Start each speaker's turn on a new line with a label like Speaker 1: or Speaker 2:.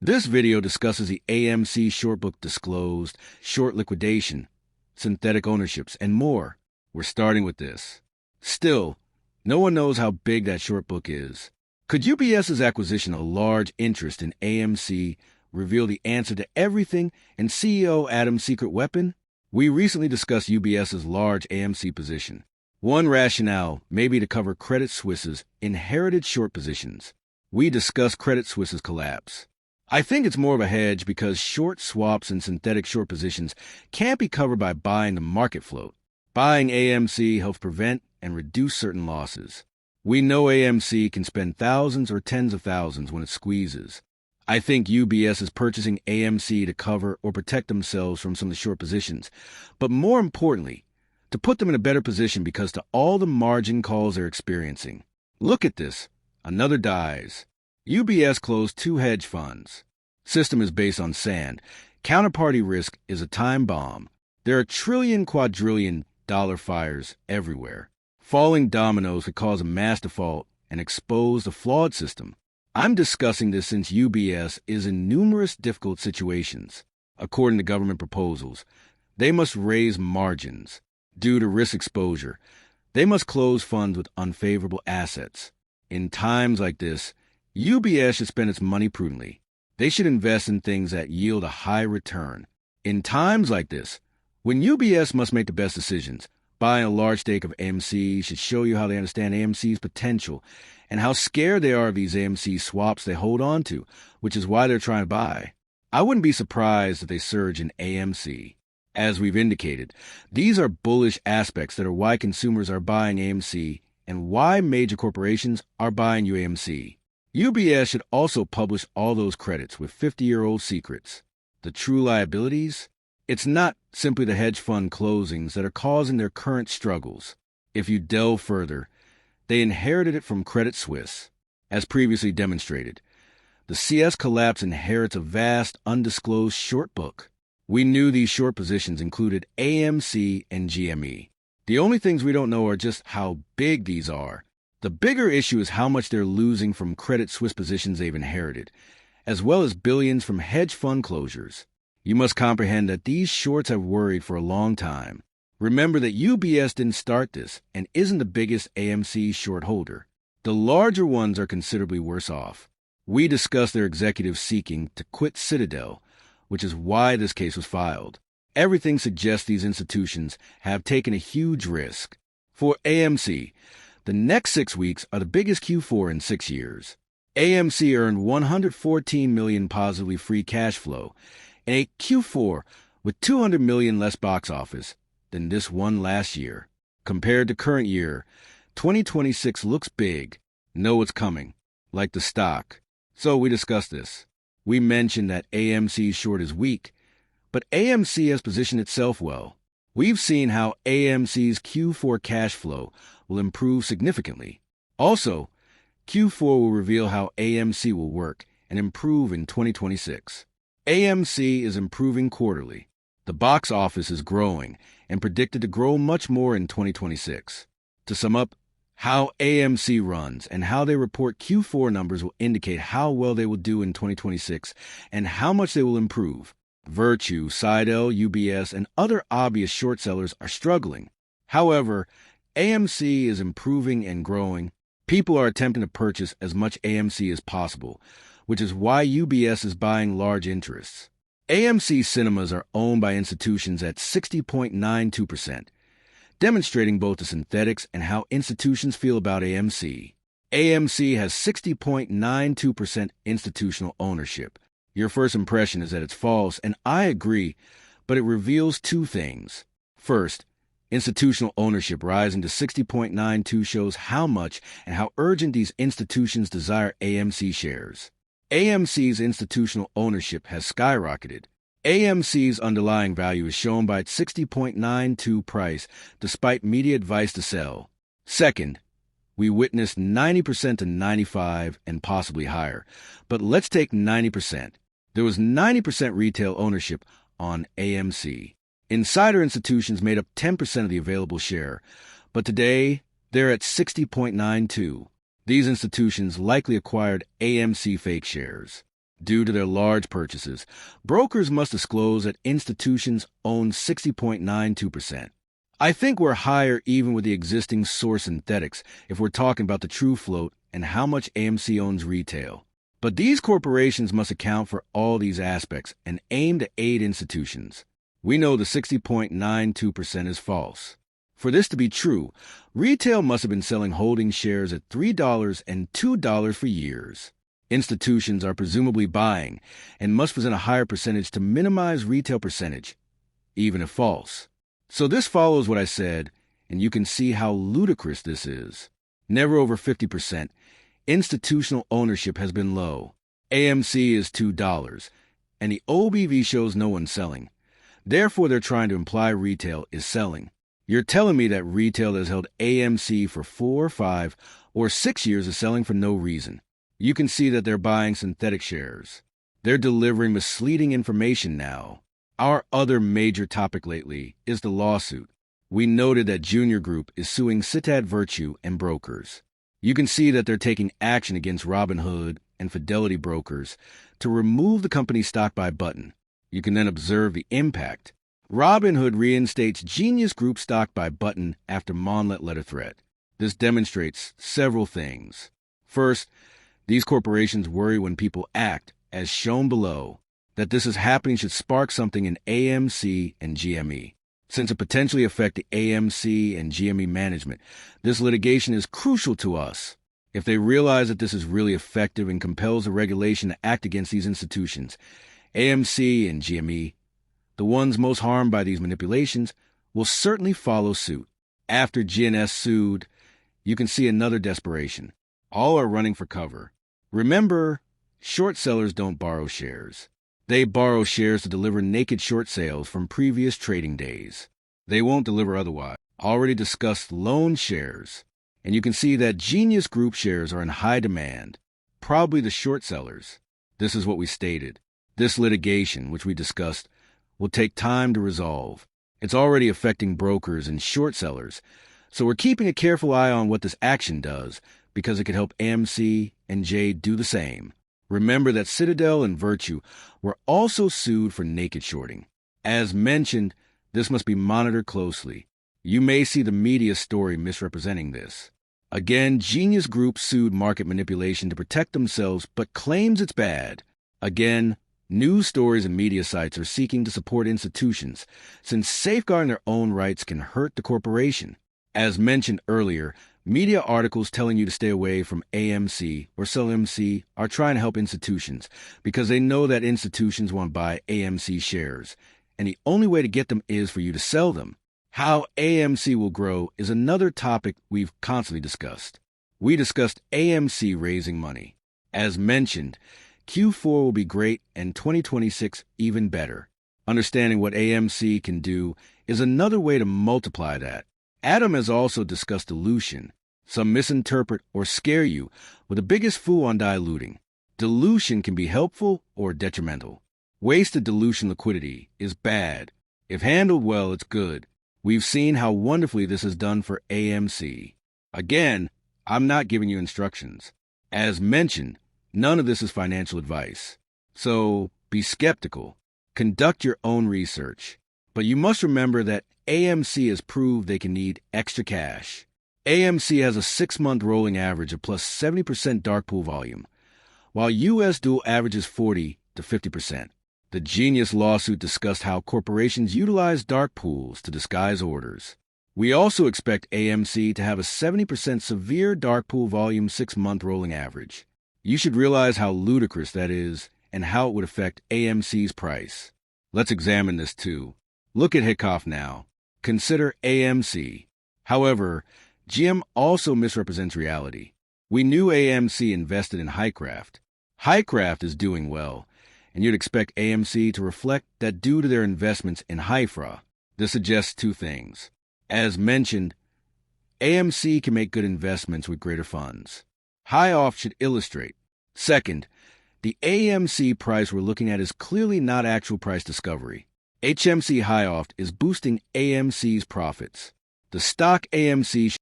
Speaker 1: This video discusses the AMC Shortbook disclosed, short liquidation, synthetic ownerships, and more. We're starting with this. Still, no one knows how big that shortbook is. Could UBS's acquisition of a large interest in AMC reveal the answer to everything and CEO Adam's secret weapon? We recently discussed UBS's large AMC position. One rationale may be to cover Credit Suisse's inherited short positions. We discussed Credit Suisse's collapse. I think it's more of a hedge because short swaps and synthetic short positions can't be covered by buying the market float. Buying AMC helps prevent and reduce certain losses. We know AMC can spend thousands or tens of thousands when it squeezes. I think UBS is purchasing AMC to cover or protect themselves from some of the short positions, but more importantly, to put them in a better position because to all the margin calls they're experiencing. Look at this. Another dies. UBS closed 2 hedge funds. System is based on sand. Counterparty risk is a time bomb. There are trillion, quadrillion dollar fires everywhere. Falling dominoes could cause a mass default and expose the flawed system. I'm discussing this since UBS is in numerous difficult situations. According to government proposals, they must raise margins. Due to risk exposure, they must close funds with unfavorable assets. In times like this, UBS should spend its money prudently. They should invest in things that yield a high return. In times like this, when UBS must make the best decisions, buying a large stake of AMC should show you how they understand AMC's potential and how scared they are of these AMC swaps they hold on to, which is why they're trying to buy. I wouldn't be surprised if they surge in AMC. As we've indicated, these are bullish aspects that are why consumers are buying AMC and why major corporations are buying UAMC. UBS should also publish all those credits with 50-year-old secrets. The true liabilities? It's not simply the hedge fund closings that are causing their current struggles. If you delve further, they inherited it from Credit Suisse. As previously demonstrated, the CS collapse inherits a vast, undisclosed short book. We knew these short positions included AMC and GME. The only things we don't know are just how big these are. The bigger issue is how much they're losing from Credit Suisse positions they've inherited, as well as billions from hedge fund closures. You must comprehend that these shorts have worried for a long time. Remember that UBS didn't start this and isn't the biggest AMC short holder. The larger ones are considerably worse off. We discussed their executives seeking to quit Citadel, which is why this case was filed. Everything suggests these institutions have taken a huge risk. For AMC, the next 6 weeks are the biggest Q4 in 6 years. AMC earned $114 million positively free cash flow in a Q4 with $200 million less box office than this one last year. Compared to current year, 2026 looks big. Know it's coming, like the stock. So we discussed this. We mentioned that AMC's short is weak, but AMC has positioned itself well. We've seen how AMC's Q4 cash flow will improve significantly. Also, Q4 will reveal how AMC will work and improve in 2026. AMC is improving quarterly. The box office is growing and predicted to grow much more in 2026. To sum up, how AMC runs and how they report Q4 numbers will indicate how well they will do in 2026 and how much they will improve. Virtue, Citadel, UBS, and other obvious short sellers are struggling. However, AMC is improving and growing. People are attempting to purchase as much AMC as possible, which is why UBS is buying large interests. AMC cinemas are owned by institutions at 60.92%, demonstrating both the synthetics and how institutions feel about AMC. AMC has 60.92% institutional ownership. Your first impression is that it's false, and I agree, but it reveals 2 things. First, institutional ownership rising to 60.92 shows how much and how urgent these institutions desire AMC shares. AMC's institutional ownership has skyrocketed. AMC's underlying value is shown by its 60.92 price, despite media advice to sell. Second, we witnessed 90% to 95 and possibly higher, but let's take 90%. There was 90% retail ownership on AMC. Insider institutions made up 10% of the available share, but today they're at 60.92. These institutions likely acquired AMC fake shares. Due to their large purchases, brokers must disclose that institutions own 60.92%. I think we're higher even with the existing source synthetics if we're talking about the true float and how much AMC owns retail. But these corporations must account for all these aspects and aim to aid institutions. We know the 60.92% is false. For this to be true, retail must have been selling holding shares at $3 and $2 for years. Institutions are presumably buying and must present a higher percentage to minimize retail percentage, even if false. So this follows what I said, and you can see how ludicrous this is. Never over 50%. Institutional ownership has been low. AMC is $2, and the OBV shows no one selling. Therefore, they're trying to imply retail is selling. You're telling me that retail that has held AMC for 4, 5, or 6 years is selling for no reason. You can see that they're buying synthetic shares. They're delivering misleading information now. Our other major topic lately is the lawsuit. We noted that Junior Group is suing Citadel Virtue and brokers. You can see that they're taking action against Robinhood and Fidelity brokers to remove the company's stock buy button. You can then observe the impact. Robinhood reinstates Genius Group stock buy button after Monlet letter threat. This demonstrates several things. First, these corporations worry when people act, as shown below. That this is happening should spark something in AMC and GME. Since it potentially affect the AMC and GME management, this litigation is crucial to us. If they realize that this is really effective and compels the regulation to act against these institutions, AMC and GME, the ones most harmed by these manipulations, will certainly follow suit. After GNS sued, you can see another desperation. All are running for cover. Remember, short sellers don't borrow shares. They borrow shares to deliver naked short sales from previous trading days. They won't deliver otherwise. Already discussed loan shares. And you can see that Genius Group shares are in high demand, probably the short sellers. This is what we stated. This litigation, which we discussed, will take time to resolve. It's already affecting brokers and short sellers, so we're keeping a careful eye on what this action does because it could help AMC and J do the same. Remember that Citadel and Virtue were also sued for naked shorting. As mentioned, this must be monitored closely. You may see the media story misrepresenting this. Again, Genius Group sued market manipulation to protect themselves but claims it's bad. Again, news stories and media sites are seeking to support institutions, since safeguarding their own rights can hurt the corporation. As mentioned earlier, media articles telling you to stay away from AMC or sell MC are trying to help institutions because they know that institutions want to buy AMC shares, and the only way to get them is for you to sell them. How AMC will grow is another topic we've constantly discussed. We discussed AMC raising money. As mentioned, Q4 will be great and 2026 even better. Understanding what AMC can do is another way to multiply that. Adam has also discussed dilution. Some misinterpret or scare you with the biggest fool on diluting. Dilution can be helpful or detrimental. Wasted dilution liquidity is bad. If handled well, it's good. We've seen how wonderfully this is done for AMC. Again, I'm not giving you instructions. As mentioned, none of this is financial advice. So be skeptical. Conduct your own research. But you must remember that AMC has proved they can need extra cash. AMC has a 6-month rolling average of plus 70% dark pool volume, while U.S. dual averages 40 to 50%. The Genius lawsuit discussed how corporations utilize dark pools to disguise orders. We also expect AMC to have a 70% severe dark pool volume 6-month rolling average. You should realize how ludicrous that is and how it would affect AMC's price. Let's examine this too. Look at Hickhoff now. Consider AMC. However, GM also misrepresents reality. We knew AMC invested in Highcraft. Highcraft is doing well, and you'd expect AMC to reflect that due to their investments in Hyfra. This suggests two things. As mentioned, AMC can make good investments with greater funds. High-off should illustrate. Second, the AMC price we're looking at is clearly not actual price discovery. HMC High-off is boosting AMC's profits. The stock AMC